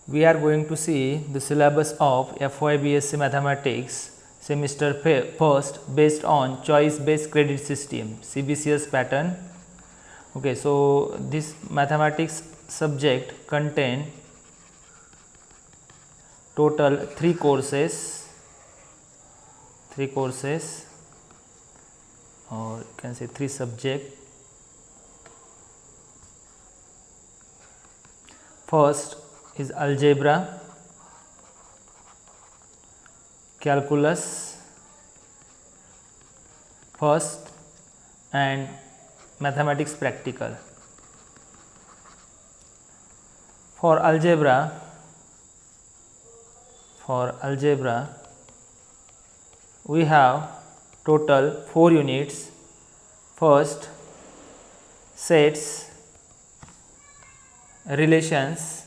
we are going to see the syllabus of FY BSc Mathematics semester first based on choice based credit system CBCS pattern. Okay, so this mathematics subject contain total 3 courses, or you can say 3 subject. First is algebra, calculus first, and mathematics practical. For algebra we have total 4 units. First, sets, relations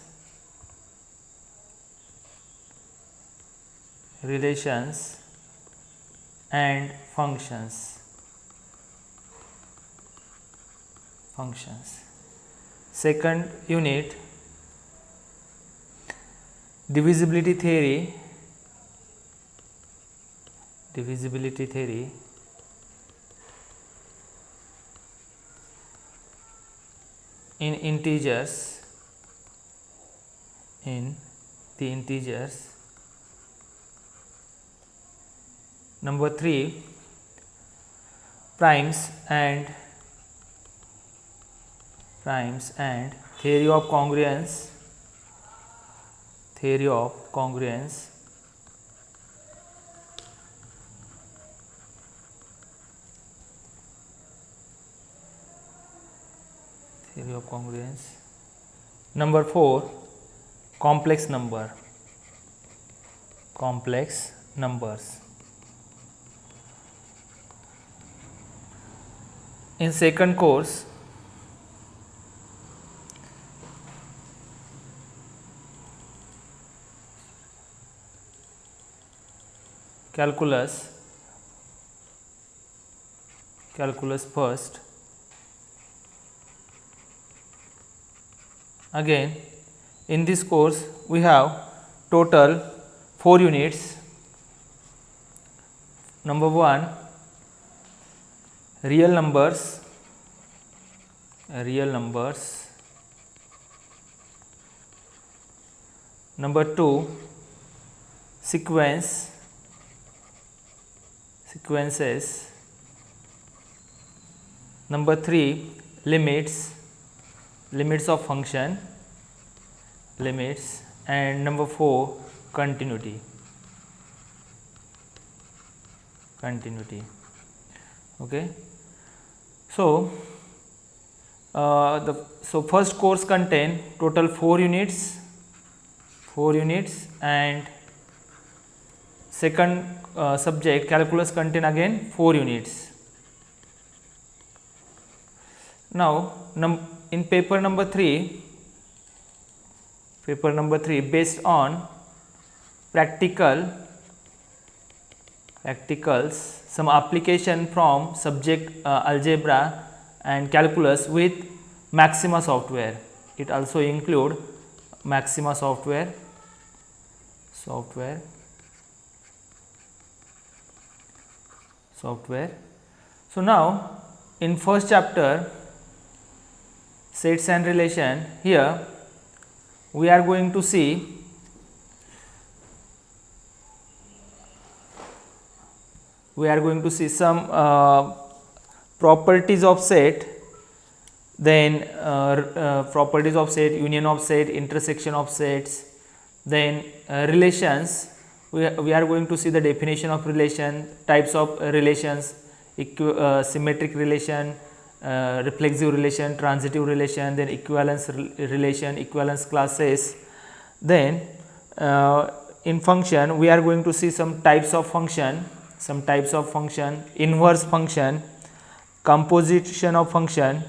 and functions. Second unit, divisibility theory in integers, Number 3, primes and theory of congruence. Number 4, complex numbers. In second course, calculus first. Again, in this course we have total 4 units. Number 1, real numbers. Number 2, sequences. Number 3, limits of function, and number 4, continuity. Okay, so so first course contain total 4 units, and second subject calculus contain again 4 units. Now in paper number 3, based on practicals, some application from subject algebra and calculus with Maxima software. It also include Maxima software. So now in first chapter, sets and relation, here we are going to see some properties of set, then properties of set, union of set, intersection of sets, then relations. We are going to see the definition of relation, types of relations, symmetric relation, reflexive relation, transitive relation, then equivalence relation, equivalence classes. Then in function we are going to see some types of function, inverse function, composition of function.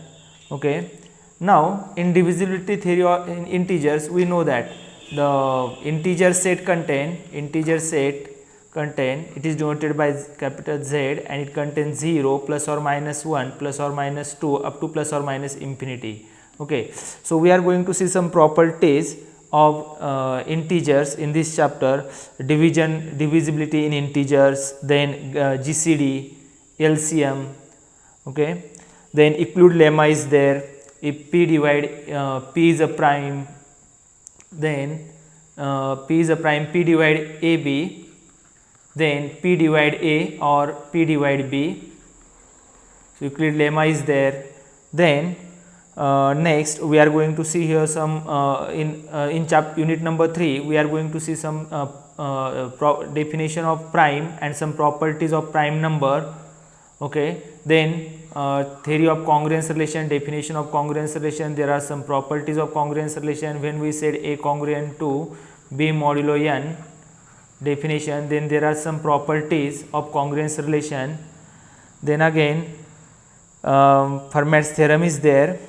Okay, now in divisibility theory or in integers, we know that the integer set contain, it is denoted by capital Z, and it contains 0, plus or minus 1, plus or minus 2, up to plus or minus infinity. Okay, so we are going to see some properties of integers in this chapter, divisibility in integers, then GCD, LCM, okay. Then Euclid lemma is there. If P divide P is a prime, then P is a prime, P divide AB, then P divide A or P divide B. So Euclid lemma is there. Then next we are going to see here some in unit number 3 we are going to see some definition of prime and some properties of prime number, okay. Then theory of congruence relation, definition of congruence relation, there are some properties of congruence relation when we said A congruent to B modulo n definition, then there are some properties of congruence relation. Then again Fermat's theorem is there.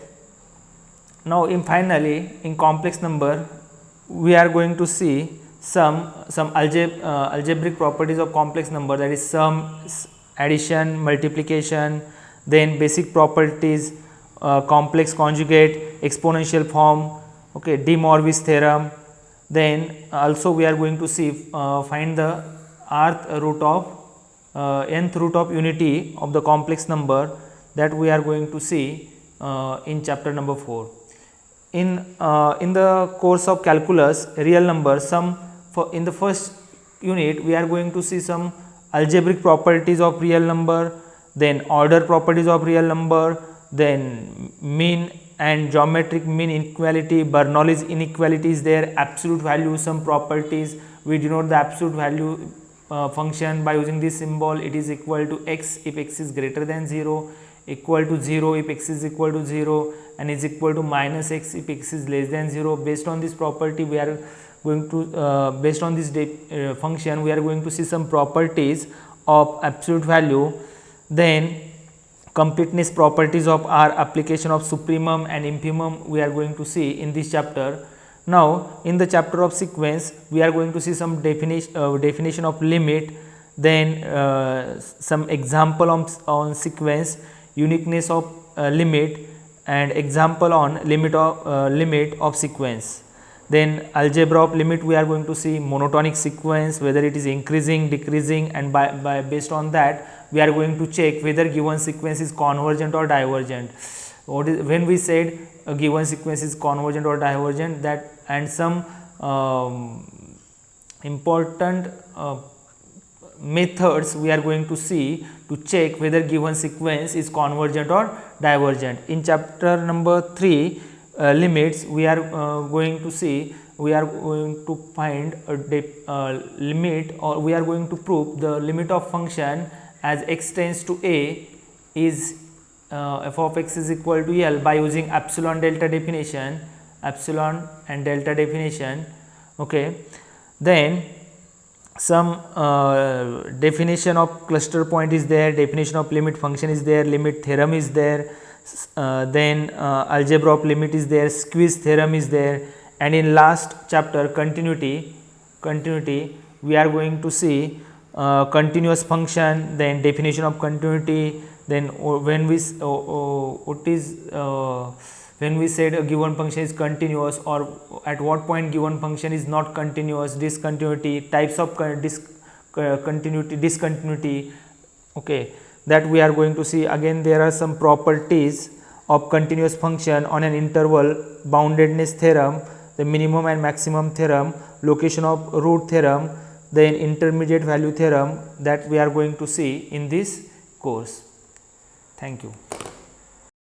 Now finally in complex number we are going to see some algebraic properties of complex number, that is sum, addition, multiplication, then basic properties, complex conjugate, exponential form, okay, De Morvis theorem. Then also we are going to see find the nth root of unity of the complex number, that we are going to see in chapter number 4. In the course of calculus real number, in the first unit we are going to see some algebraic properties of real number, then order properties of real number, then mean and geometric mean inequality, Bernoulli's inequality is there, absolute value, some properties. We denote the absolute value function by using this symbol. It is equal to x if x is greater than 0, equal to 0 if x is equal to 0, and is equal to minus x if x is less than 0. Based on this property we are going to based on this function we are going to see some properties of absolute value. Then completeness properties of R, application of supremum and infimum we are going to see in this chapter. Now in the chapter of sequence we are going to see some definition of limit, then some example on sequence, uniqueness of limit, and example on limit of sequence. Then algebra of limit we are going to see monotonic sequence, whether it is increasing, decreasing, and by based on that we are going to check whether given sequence is convergent or divergent. When we said a given sequence is convergent or divergent, that and some important methods we are going to see to check whether given sequence is convergent or divergent. In chapter number 3 limits we are going to see, we are going to find a limit, or we are going to prove the limit of function as x tends to a is f of x is equal to L by using epsilon and delta definition, okay. Then some definition of cluster point is there, definition of limit function is there, limit theorem is there, then algebra of limit is there, squeeze theorem is there, and in last chapter continuity we are going to see continuous function, then definition of continuity, then when we said a given function is continuous, or at what point given function is not continuous, discontinuity, types of discontinuity, okay, that we are going to see. Again there are some properties of continuous function on an interval, boundedness theorem, the minimum and maximum theorem, location of root theorem, then intermediate value theorem, that we are going to see in this course. Thank you.